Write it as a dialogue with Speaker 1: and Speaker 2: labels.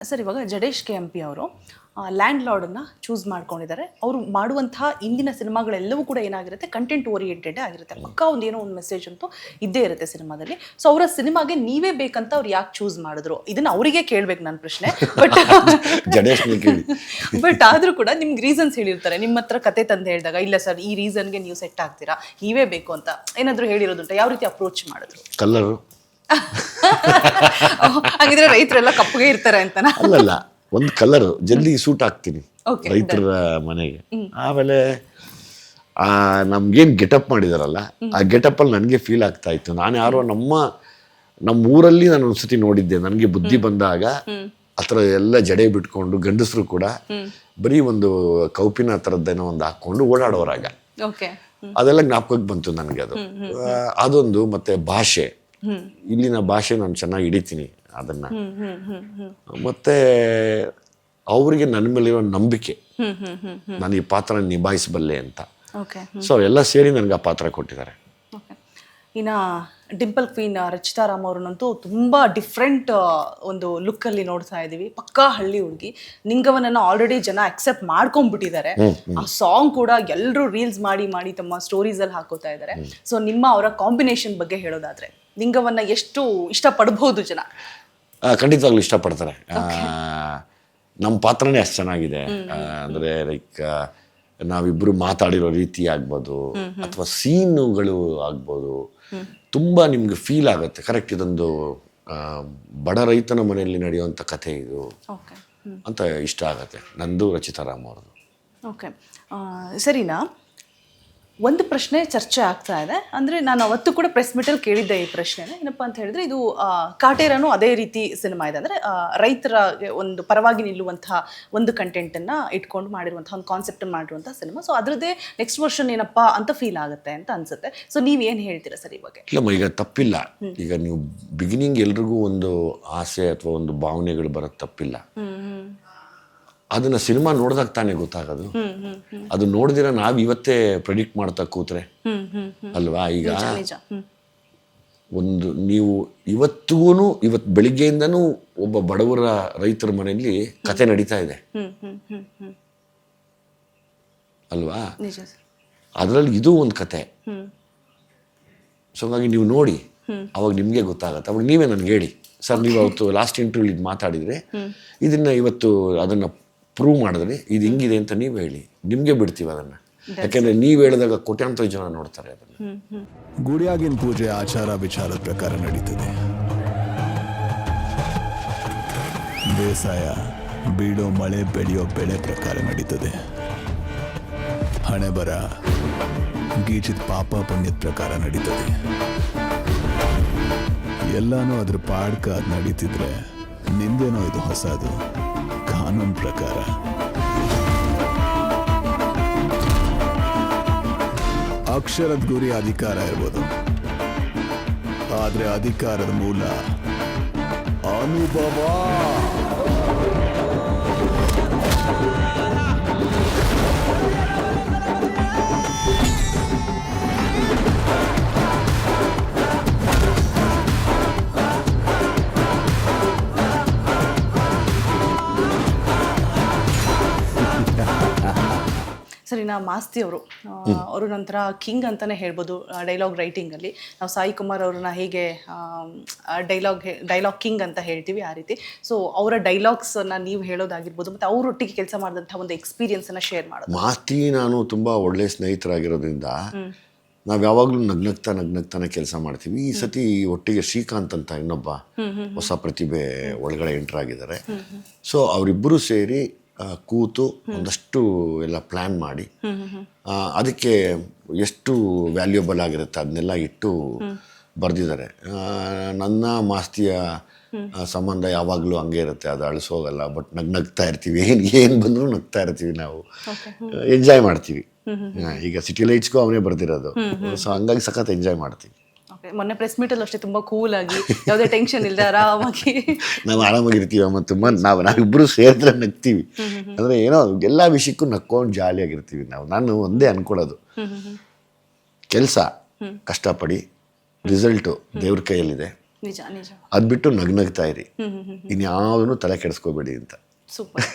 Speaker 1: Sir, ಇವಾಗ Jadesh KMP ಅವರು land ಲಾರ್ಡನ್ನು choose ಮಾಡ್ಕೊಂಡಿದ್ದಾರೆ. ಅವರು ಮಾಡುವಂತಹ ಇಂದಿನ ಸಿನಿಮಾಗಳೆಲ್ಲವೂ ಕೂಡ ಏನಾಗಿರುತ್ತೆ, ಕಂಟೆಂಟ್ ಓರಿಯೆಂಟೆಡ್ ಆಗಿರುತ್ತೆ. ಪಕ್ಕಾ ಏನೋ ಒಂದು ಮೆಸೇಜ್ ಅಂತೂ ಇದ್ದೇ ಇರುತ್ತೆ ಸಿನಿಮಾದಲ್ಲಿ. ಸೊ ಅವರ ಸಿನಿಮಾಗೆ ನೀವೇ ಬೇಕಂತ ಅವ್ರು ಯಾಕೆ ಚೂಸ್ ಮಾಡಿದ್ರು, ಇದನ್ನ ಅವರಿಗೆ ಕೇಳ್ಬೇಕು ನನ್ನ ಪ್ರಶ್ನೆ. ಬಟ್ ಆದ್ರೂ ಕೂಡ ನಿಮ್ಗೆ ರೀಸನ್ಸ್ ಹೇಳಿರ್ತಾರೆ. ನಿಮ್ಮ ಹತ್ರ ಕತೆ ತಂದು ಹೇಳಿದಾಗ, ಇಲ್ಲ ಸರ್ ಈ ರೀಸನ್ಗೆ ನೀವು ಸೆಟ್ ಆಗ್ತೀರಾ, ನೀವೇ ಬೇಕು ಅಂತ ಏನಾದ್ರು ಹೇಳಿರೋದುಂಟ? ಯಾವ ರೀತಿ ಅಪ್ರೋಚ್ ಮಾಡಿದ್ರು?
Speaker 2: ಕಲ್ಲರು
Speaker 1: ಹಾಗಿದ್ರೆ ರೈತರೆಲ್ಲ ಕಪ್ಪಗೆ ಇರ್ತಾರೆ ಅಂತನ?
Speaker 2: ಅಲ್ಲಲ್ಲ, ಒಂದು ಕಲರ್ ಜಲ್ದಿ ಸೂಟ್ ಆಗ್ತೀನಿ ರೈತರ ಮನೆಗೆ. ಆಮೇಲೆ ನಮ್ಗೇನು ಗೆಟಪ್ ಮಾಡಿದಾರಲ್ಲ, ಆ ಗೆಟಪ್ ಅಲ್ಲಿ ನನಗೆ ಫೀಲ್ ಆಗ್ತಾ ಇತ್ತು. ನಾನು ಯಾರೋ ನಮ್ಮ ಊರಲ್ಲಿ ನಾನು ಒಂದ್ಸತಿ ನೋಡಿದ್ದೆ. ನನಗೆ ಬುದ್ಧಿ ಬಂದಾಗ ಆ ಥರ ಎಲ್ಲ ಜಡೆ ಬಿಟ್ಕೊಂಡು ಗಂಡಸರು ಕೂಡ ಬರೀ ಒಂದು ಕೌಪಿನ ಥರದ್ದೇನೋ ಒಂದು ಹಾಕೊಂಡು ಓಡಾಡೋರಾಗ, ಅದೆಲ್ಲ ಜ್ಞಾಪಕಕ್ಕೆ ಬಂತು ನನಗೆ. ಅದೊಂದು ಮತ್ತೆ ಭಾಷೆ, ಇಲ್ಲಿನ ಭಾಷೆ ನಾನು ಚೆನ್ನಾಗಿ ಹಿಡಿತೀನಿ ಅದನ್ನ. ಮತ್ತೆ ಅವರಿಗೆ ನನ್ನ ಮೇಲೆ ಇರೋ ನಂಬಿಕೆ, ನಾನು ಈ ಪಾತ್ರ ನಿಭಾಯಿಸಬಲ್ಲೆ ಅಂತ. ಸೊ ಎಲ್ಲ ಸೇರಿ ನನಗೆ ಆ ಪಾತ್ರ ಕೊಟ್ಟಿದ್ದಾರೆ.
Speaker 1: ಇನ್ನು ಡಿಂಪಲ್ ಕ್ವೀನ್ ರಚಿತಾ ರಾಮ್ ಅವ್ರನ್ನಂತೂ ತುಂಬ ಡಿಫ್ರೆಂಟ್ ಒಂದು ಲುಕ್ಕಲ್ಲಿ ನೋಡ್ತಾ ಇದ್ದೀವಿ. ಪಕ್ಕಾ ಹಳ್ಳಿ ಹುಡುಗಿ. ನಿಂಗವನನ್ನು ಆಲ್ರೆಡಿ ಜನ ಅಕ್ಸೆಪ್ಟ್ ಮಾಡ್ಕೊಂಡ್ಬಿಟ್ಟಿದ್ದಾರೆ. ಆ ಸಾಂಗ್ ಕೂಡ ಎಲ್ಲರೂ ರೀಲ್ಸ್ ಮಾಡಿ ತಮ್ಮ ಸ್ಟೋರೀಸಲ್ಲಿ ಹಾಕೋತಾ ಇದ್ದಾರೆ. ಸೊ ನಿಮ್ಮ ಅವರ ಕಾಂಬಿನೇಷನ್ ಬಗ್ಗೆ ಹೇಳೋದಾದ್ರೆ, ನಿಂಗವನ್ನ ಎಷ್ಟು ಇಷ್ಟಪಡ್ಬೋದು ಜನ?
Speaker 2: ಖಂಡಿತವಾಗ್ಲೂ ಇಷ್ಟಪಡ್ತಾರೆ. ನಮ್ಮ ಪಾತ್ರನೇ ಅಷ್ಟು ಚೆನ್ನಾಗಿದೆ. ಅಂದರೆ ಲೈಕ್ ನಾವಿಬ್ಬರು ಮಾತಾಡಿರೋ ರೀತಿ ಆಗ್ಬೋದು, ಅಥವಾ ಸೀನುಗಳು ಆಗ್ಬೋದು, ತುಂಬ ನಿಮ್ಗೆ ಫೀಲ್ ಆಗುತ್ತೆ. ಕರೆಕ್ಟ್, ಇದೊಂದು ಬಡ ರೈತನ ಮನೆಯಲ್ಲಿ ನಡೆಯುವಂಥ ಕಥೆ ಇದು ಅಂತ ಇಷ್ಟ ಆಗುತ್ತೆ. ನಂದು ರಚಿತಾ ರಾಮ್ ಅವ್ರದ್ದು.
Speaker 1: ಓಕೆ, ಸರಿನಾ. ಒಂದು ಪ್ರಶ್ನೆ ಚರ್ಚೆ ಆಗ್ತಾ ಇದೆ. ಅಂದರೆ ನಾನು ಅವತ್ತು ಕೂಡ ಪ್ರೆಸ್ ಮೀಟಲ್ಲಿ ಕೇಳಿದ್ದೆ ಈ ಪ್ರಶ್ನೆನ. ಏನಪ್ಪ ಅಂತ ಹೇಳಿದ್ರೆ, ಇದು ಕಾಟೇರನು ಅದೇ ರೀತಿ ಸಿನಿಮಾ ಇದೆ. ಅಂದರೆ ರೈತರ ಒಂದು ಪರವಾಗಿ ನಿಲ್ಲುವಂತಹ ಒಂದು ಕಂಟೆಂಟನ್ನು ಇಟ್ಕೊಂಡು ಮಾಡಿರುವಂಥ ಒಂದು ಕಾನ್ಸೆಪ್ಟನ್ನು ಮಾಡಿರುವಂಥ ಸಿನಿಮಾ. ಸೊ ಅದರದ್ದೇ ನೆಕ್ಸ್ಟ್ ವರ್ಷನ್ ಏನಪ್ಪ ಅಂತ ಫೀಲ್ ಆಗುತ್ತೆ ಅಂತ ಅನ್ಸುತ್ತೆ. ಸೊ ನೀವೇನು ಹೇಳ್ತೀರಾ ಸರ್ ಈ ಬಗ್ಗೆ?
Speaker 2: ಇಲ್ಲ, ಈಗ ತಪ್ಪಿಲ್ಲ. ಈಗ ನೀವು ಬಿಗಿನಿಂಗ್ ಎಲ್ರಿಗೂ ಒಂದು ಆಸೆ ಅಥವಾ ಒಂದು ಭಾವನೆಗಳು ಬರೋದು ತಪ್ಪಿಲ್ಲ. ಅದನ್ನ ಸಿನಿಮಾ ನೋಡಿದಾಗ ತಾನೇ ಗೊತ್ತಾಗೋದು. ಅದು ನೋಡಿದಿರ ನಾವು ಇವತ್ತೇ ಪ್ರೆಡಿಕ್ಟ್ ಮಾಡ್ತಾ ಕೂತ್ರೆ ಅಲ್ವಾ? ಈಗ ಒಂದು ನೀವು ಇವತ್ತು ಬೆಳಿಗ್ಗೆಯಿಂದನೂ ಒಬ್ಬ ಬಡವರ ರೈತರ ಮನೆಯಲ್ಲಿ ಕತೆ ನಡೀತಾ ಇದೆ ಅಲ್ವಾ? ಅದರಲ್ಲಿ ಇದು ಒಂದು ಕತೆ. ಸೊ ಹಾಗಾಗಿ ನೀವು ನೋಡಿ, ಅವಾಗ ನಿಮಗೆ ಗೊತ್ತಾಗತ್ತೆ. ಅವಾಗ ನೀವೇ ನನಗೆ ಹೇಳಿ, ಸರ್ ನೀವು ಅವತ್ತು ಲಾಸ್ಟ್ ಇಂಟರ್ವ್ಯೂ ಇದು ಮಾತಾಡಿದ್ರೆ, ಇದನ್ನ ಇವತ್ತು ಅದನ್ನ ಪ್ರೂವ್ ಮಾಡಿದ್ರೆ ಇದು ಹಿಂಗಿದೆ ಅಂತ ನೀವು ಹೇಳಿ, ನಿಮಗೆ ಬಿಡ್ತೀವಿ ಅದನ್ನ. ಯಾಕೆಂದ್ರೆ ನೀವು ಹೇಳಿದಾಗ ಕೋಟ್ಯಾಂತರ ಜನ ನೋಡ್ತಾರೆ ಅದನ್ನ.
Speaker 3: ಗುಡಿಯಾಗಿನ ಪೂಜೆ ಆಚಾರ ವಿಚಾರದ ಪ್ರಕಾರ ನಡೀತದೆ. ಬೇಸಾಯ ಬೀಳೋ ಮಳೆ ಬೆಳೆಯೋ ಬೆಳೆ ಪ್ರಕಾರ ನಡೀತದೆ. ಹಣೆ ಬರ ಗೀಚಿದ ಪಾಪ ಪುಣ್ಯದ ಪ್ರಕಾರ ನಡೀತದೆ. ಎಲ್ಲಾನು ಅದ್ರ ಪಾಡ್ಕ ಅದು ನಡೀತಿದ್ರೆ ನಿಂದೇನೋ ಇದು ಹೊಸದು ಕಾನೂನು ಪ್ರಕಾರ. ಅಕ್ಷರದ ಗುರಿ ಅಧಿಕಾರ ಇರ್ಬೋದು, ಆದ್ರೆ ಅಧಿಕಾರದ ಮೂಲ ಅನುಭವ.
Speaker 1: ಸರಿನಾ. ಮಾಸ್ತಿ ಅವರು ನಂತರ ಕಿಂಗ್ ಅಂತಾನೆ ಹೇಳ್ಬೋದು ಡೈಲಾಗ್ ರೈಟಿಂಗಲ್ಲಿ. ನಾವು ಸಾಯಿ ಕುಮಾರ್ ಅವ್ರನ್ನ ಹೇಗೆ ಡೈಲಾಗ್ ಕಿಂಗ್ ಅಂತ ಹೇಳ್ತೀವಿ, ಆ ರೀತಿ. ಸೊ ಅವರ ಡೈಲಾಗ್ಸನ್ನು ನೀವು ಹೇಳೋದಾಗಿರ್ಬೋದು, ಮತ್ತು ಅವರೊಟ್ಟಿಗೆ ಕೆಲಸ ಮಾಡಿದಂಥ ಒಂದು ಎಕ್ಸ್ಪೀರಿಯನ್ಸನ್ನು ಶೇರ್ ಮಾಡೋದು.
Speaker 2: ಮಾಸ್ತಿ ನಾನು ತುಂಬ ಒಳ್ಳೆ ಸ್ನೇಹಿತರಾಗಿರೋದ್ರಿಂದ ನಾವು ಯಾವಾಗಲೂ ನಗ್ನಗ್ತಾನೆ ಕೆಲಸ ಮಾಡ್ತೀವಿ. ಈ ಸತಿ ಒಟ್ಟಿಗೆ ಶ್ರೀಕಾಂತ್ ಅಂತ ಇನ್ನೊಬ್ಬ ಹೊಸ ಪ್ರತಿಭೆ ಒಳಗಡೆ ಎಂಟರ್ ಆಗಿದ್ದಾರೆ. ಸೊ ಅವರಿಬ್ಬರು ಸೇರಿ ಕೂತು ಒಂದಷ್ಟು ಎಲ್ಲ ಪ್ಲ್ಯಾನ್ ಮಾಡಿ ಅದಕ್ಕೆ ಎಷ್ಟು ವ್ಯಾಲ್ಯೂಬಲ್ ಆಗಿರುತ್ತೆ ಅದನ್ನೆಲ್ಲ ಇಟ್ಟು ಬರೆದಿದ್ದಾರೆ. ನನ್ನ ಮಾಸ್ತಿಯ ಸಂಬಂಧ ಯಾವಾಗಲೂ ಹಂಗೆ ಇರುತ್ತೆ, ಅದು ಅಳಿಸೋಗಲ್ಲ. ಬಟ್ ನಗ್ತಾ ಇರ್ತೀವಿ, ಏನು ಬಂದರೂ ನಗ್ತಾ ಇರ್ತೀವಿ, ನಾವು ಎಂಜಾಯ್ ಮಾಡ್ತೀವಿ. ಈಗ ಸಿಟಿ ಲೈಟ್ಸ್ಗೂ ಅವನೇ ಬರ್ದಿರೋದು. ಸೊ ಹಂಗಾಗಿ ಸಖತ್ ಎಂಜಾಯ್ ಮಾಡ್ತೀವಿ.
Speaker 1: ಮೊನ್ನೆ ಪ್ರೆಸ್ ಮೀಟಲ್ಲಿ ಅಷ್ಟೇ ತುಂಬ ಕೂಲ್ ಆಗಿ, ಯಾವುದೇ ಟೆನ್ಷನ್ ಇಲ್ಲದೆ ಆರಾಮಾಗಿ
Speaker 2: ನಾವು ಆರಾಮಾಗಿರ್ತೀವಿ. ಮತ್ತು ನಾವಿಬ್ಬರು ಸೇರಿದ್ರೆ ನಗ್ತೀವಿ. ಅಂದರೆ ಏನೋ ಎಲ್ಲ ವಿಷಯಕ್ಕೂ ನಕ್ಕೊಂಡು ಜಾಲಿಯಾಗಿರ್ತೀವಿ ನಾವು. ನಾನು ಒಂದೇ ಅನ್ಕೊಳ್ಳೋದು, ಕೆಲಸ ಕಷ್ಟಪಡಿ, ರಿಸಲ್ಟು ದೇವ್ರ ಕೈಯಲ್ಲಿದೆ.
Speaker 1: ನಿಜ ನಿಜ.
Speaker 2: ಅದು ಬಿಟ್ಟು ನಗ್ನಗ್ತಾ ಇರಿ, ಇನ್ಯಾವುದನ್ನು ತಲೆ ಕೆಡಿಸ್ಕೋಬೇಡಿ ಅಂತ.
Speaker 1: ಸೂಪರ್.